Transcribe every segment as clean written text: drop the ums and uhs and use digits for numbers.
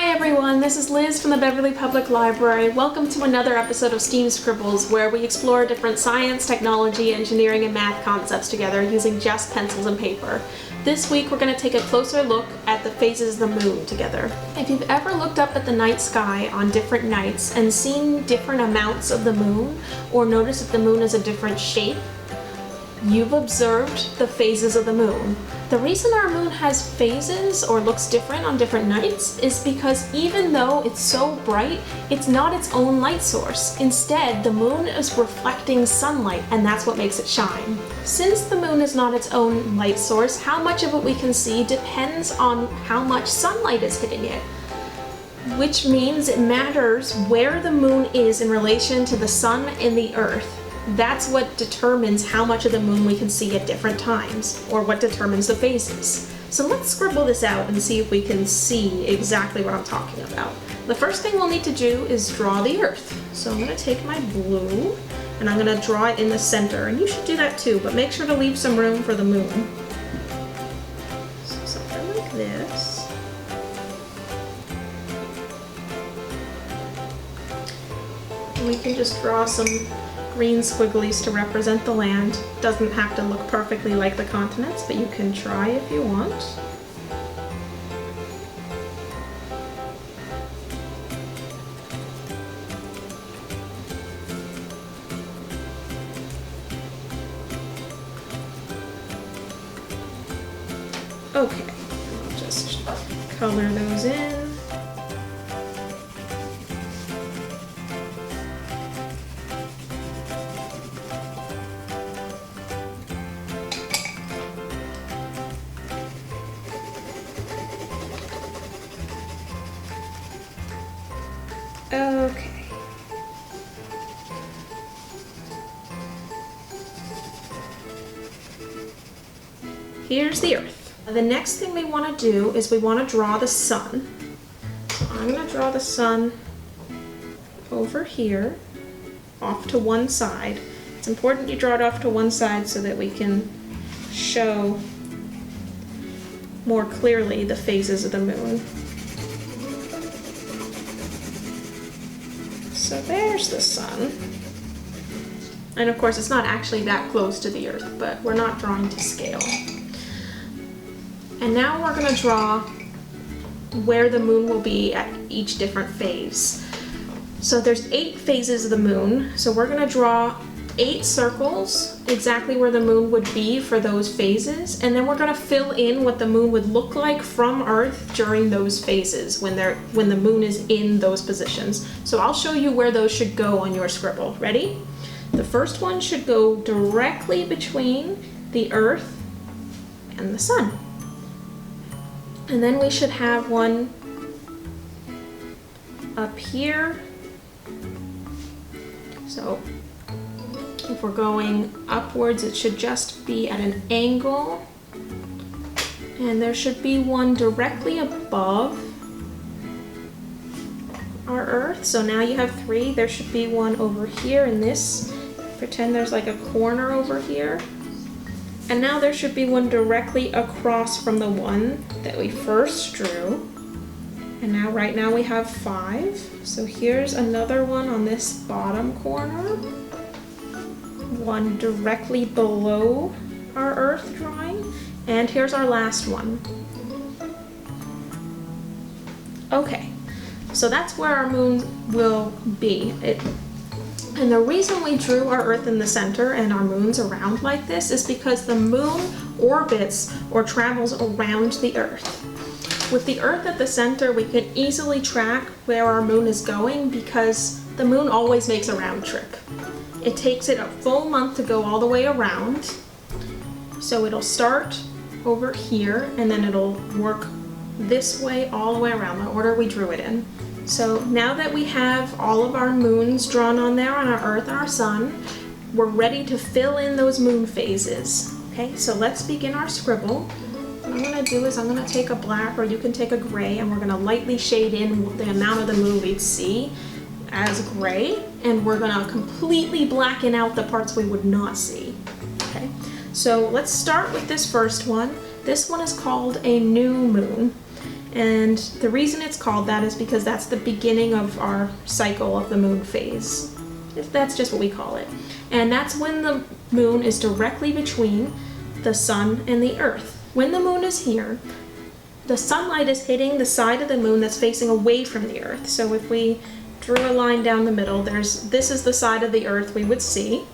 Hi everyone, this is Liz from the Beverly Public Library. Welcome to another episode of STEAM Scribbles, where we explore different science, technology, engineering, and math concepts together using just pencils and paper. This week we're going to take a closer look at the phases of the moon together. If you've ever looked up at the night sky on different nights and seen different amounts of the moon, or noticed that the moon is a different shape, you've observed the phases of the moon. The reason our moon has phases or looks different on different nights is because even though it's so bright, it's not its own light source. Instead, the moon is reflecting sunlight, and that's what makes it shine. Since the moon is not its own light source, how much of it we can see depends on how much sunlight is hitting it. Which means it matters where the moon is in relation to the sun and the earth. That's what determines how much of the moon we can see at different times, or what determines the phases. So let's scribble this out and see if we can see exactly what I'm talking about. The first thing we'll need to do is draw the Earth. So I'm going to take my blue and I'm going to draw it in the center, and you should do that too, but make sure to leave some room for the moon. So something like this. And we can just draw some green squigglies to represent the land. Doesn't have to look perfectly like the continents, but you can try if you want. Okay, I'll just color those in. Okay. Here's the Earth. The next thing we want to do is we want to draw the sun. So I'm going to draw the sun over here, off to one side. It's important you draw it off to one side so that we can show more clearly the phases of the moon. So there's the sun. And of course it's not actually that close to the Earth, but we're not drawing to scale. And now we're going to draw where the moon will be at each different phase. So there's 8 phases of the moon, so we're going to draw 8 circles exactly where the moon would be for those phases, and then we're going to fill in what the moon would look like from Earth during those phases when the moon is in those positions. So I'll show you where those should go on your scribble. Ready? The first one should go directly between the Earth and the sun. And then we should have one up here. So if we're going upwards, it should just be at an angle. And there should be one directly above our Earth. So now you have 3. There should be one over here in this. Pretend there's like a corner over here. And now there should be one directly across from the one that we first drew. And now, right now we have 5. So here's another one on this bottom corner. One directly below our Earth drawing, and here's our last one. Okay, so that's where our moon will be. And the reason we drew our Earth in the center and our moons around like this is because the moon orbits or travels around the Earth. With the Earth at the center, we can easily track where our moon is going because the moon always makes a round trip. It takes it a full month to go all the way around. So it'll start over here and then it'll work this way all the way around, the order we drew it in. So now that we have all of our moons drawn on there on our Earth and our sun, we're ready to fill in those moon phases. Okay, so let's begin our scribble. What I'm going to do is I'm going to take a black, or you can take a gray, and we're going to lightly shade in the amount of the moon we'd see as gray, and we're going to completely blacken out the parts we would not see. Okay, so let's start with this first one. This one is called a new moon. And the reason it's called that is because that's the beginning of our cycle of the moon phase. That's just what we call it. And that's when the moon is directly between the sun and the earth. When the moon is here, the sunlight is hitting the side of the moon that's facing away from the earth. So if we drew a line down the middle, this is the side of the earth we would see,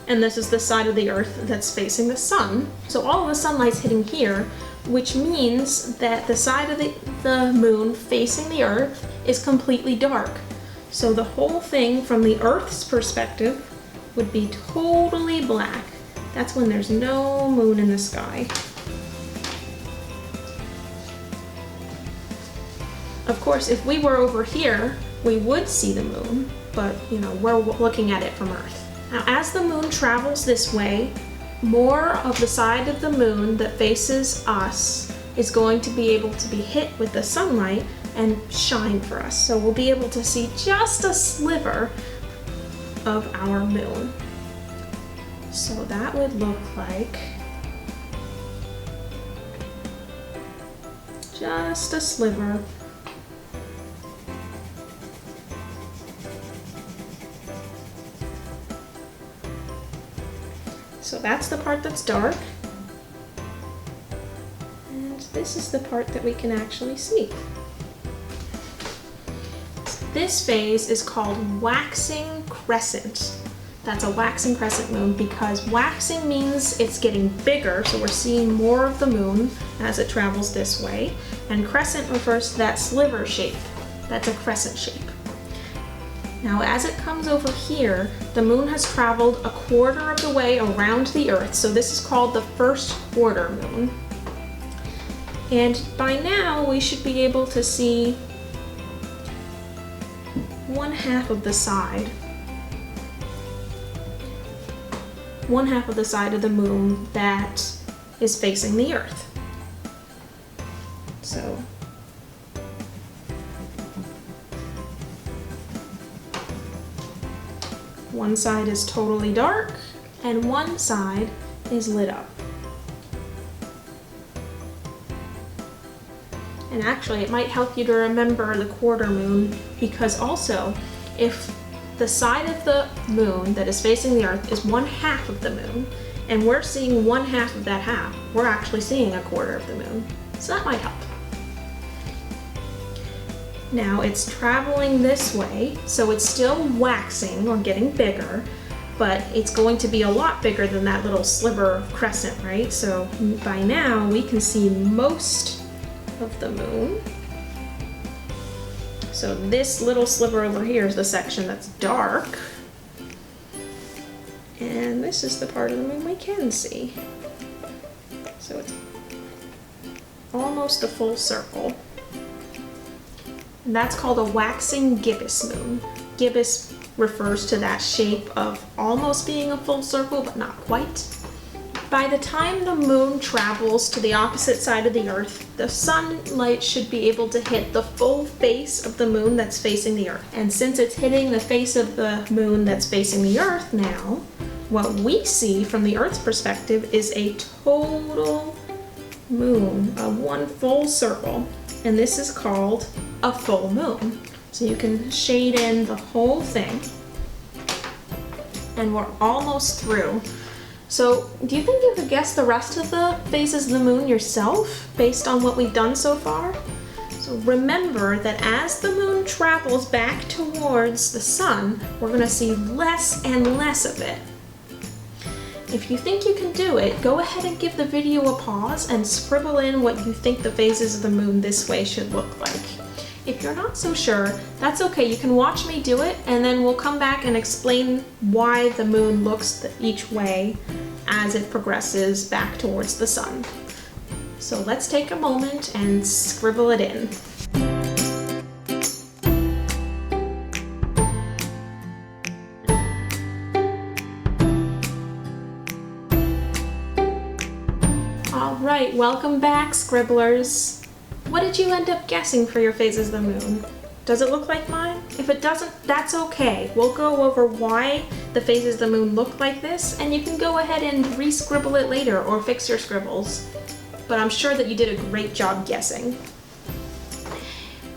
and this is the side of the earth that's facing the sun. So all of the sunlight's hitting here, which means that the side of the moon facing the earth is completely dark. So the whole thing from the earth's perspective would be totally black. That's when there's no moon in the sky. Of course, if we were over here, we would see the moon, but we're looking at it from Earth. Now, as the moon travels this way, more of the side of the moon that faces us is going to be able to be hit with the sunlight and shine for us. So we'll be able to see just a sliver of our moon. So that would look like just a sliver. So that's the part that's dark, and this is the part that we can actually see. This phase is called waxing crescent. That's a waxing crescent moon because waxing means it's getting bigger, so we're seeing more of the moon as it travels this way, and crescent refers to that sliver shape. That's a crescent shape. Now, as it comes over here, the moon has traveled a quarter of the way around the Earth, so this is called the first quarter moon. And by now, we should be able to see one half of the side. One half of the side of the moon that is facing the Earth. So one side is totally dark, and one side is lit up. And actually, it might help you to remember the quarter moon, because also, if the side of the moon that is facing the Earth is one half of the moon, and we're seeing one half of that half, we're actually seeing a quarter of the moon. So that might help. Now it's traveling this way, so it's still waxing or getting bigger, but it's going to be a lot bigger than that little sliver of crescent, right? So by now we can see most of the moon. So this little sliver over here is the section that's dark, and this is the part of the moon we can see. So it's almost a full circle. And that's called a waxing gibbous moon. Gibbous refers to that shape of almost being a full circle, but not quite. By the time the moon travels to the opposite side of the Earth, the sunlight should be able to hit the full face of the moon that's facing the Earth. And since it's hitting the face of the moon that's facing the Earth now, what we see from the Earth's perspective is a total moon, a one full circle. And this is called a full moon. So you can shade in the whole thing. And we're almost through. So do you think you could guess the rest of the phases of the moon yourself based on what we've done so far? So remember that as the moon travels back towards the sun, we're going to see less and less of it. If you think you can do it, go ahead and give the video a pause and scribble in what you think the phases of the moon this way should look like. If you're not so sure, that's okay. You can watch me do it, and then we'll come back and explain why the moon looks each way as it progresses back towards the sun. So let's take a moment and scribble it in. Alright, welcome back, scribblers. What did you end up guessing for your phases of the moon? Does it look like mine? If it doesn't, that's okay. We'll go over why the phases of the moon look like this, and you can go ahead and re-scribble it later or fix your scribbles. But I'm sure that you did a great job guessing.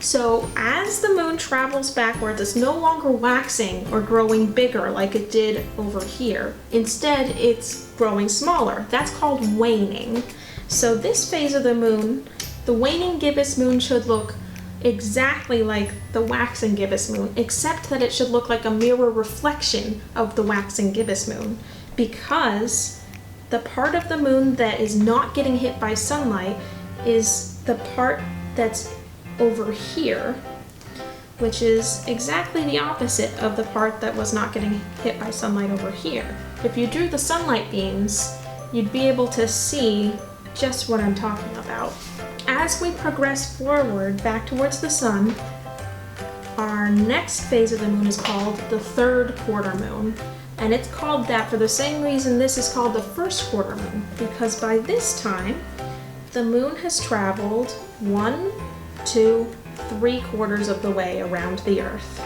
So as the moon travels backwards, it's no longer waxing or growing bigger like it did over here. Instead, it's growing smaller. That's called waning. So this phase of the moon, the waning gibbous moon, should look exactly like the waxing gibbous moon, except that it should look like a mirror reflection of the waxing gibbous moon, because the part of the moon that is not getting hit by sunlight is the part that's over here, which is exactly the opposite of the part that was not getting hit by sunlight over here. If you drew the sunlight beams, you'd be able to see just what I'm talking about. As we progress forward back towards the sun, our next phase of the moon is called the third quarter moon. And it's called that for the same reason this is called the first quarter moon, because by this time, the moon has traveled 1, 2, 3/4 of the way around the Earth.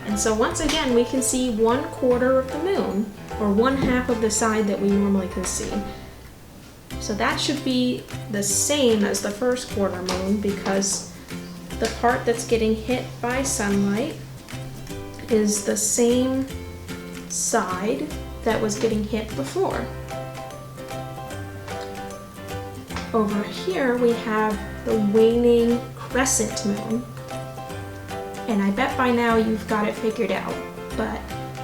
And so once again, we can see 1/4 of the moon, or 1/2 of the side that we normally can see. So that should be the same as the first quarter moon, because the part that's getting hit by sunlight is the same side that was getting hit before. Over here we have the waning crescent moon, and I bet by now you've got it figured out, but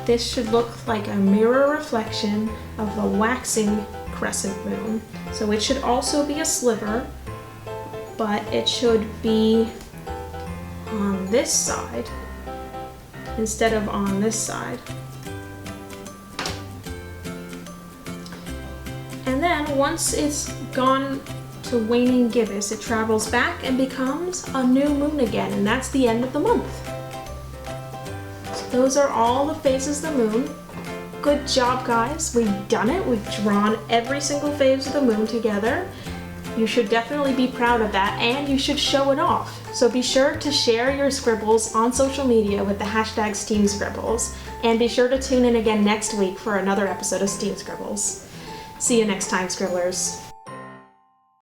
this should look like a mirror reflection of the waxing crescent moon. So it should also be a sliver, but it should be on this side instead of on this side. And then once it's gone to waning gibbous, it travels back and becomes a new moon again, and that's the end of the month. So those are all the phases of the moon. Good job, guys. We've done it. We've drawn every single phase of the moon together. You should definitely be proud of that, and you should show it off. So be sure to share your scribbles on social media with the hashtag #SteamScribbles, and be sure to tune in again next week for another episode of Steam Scribbles. See you next time, Scribblers.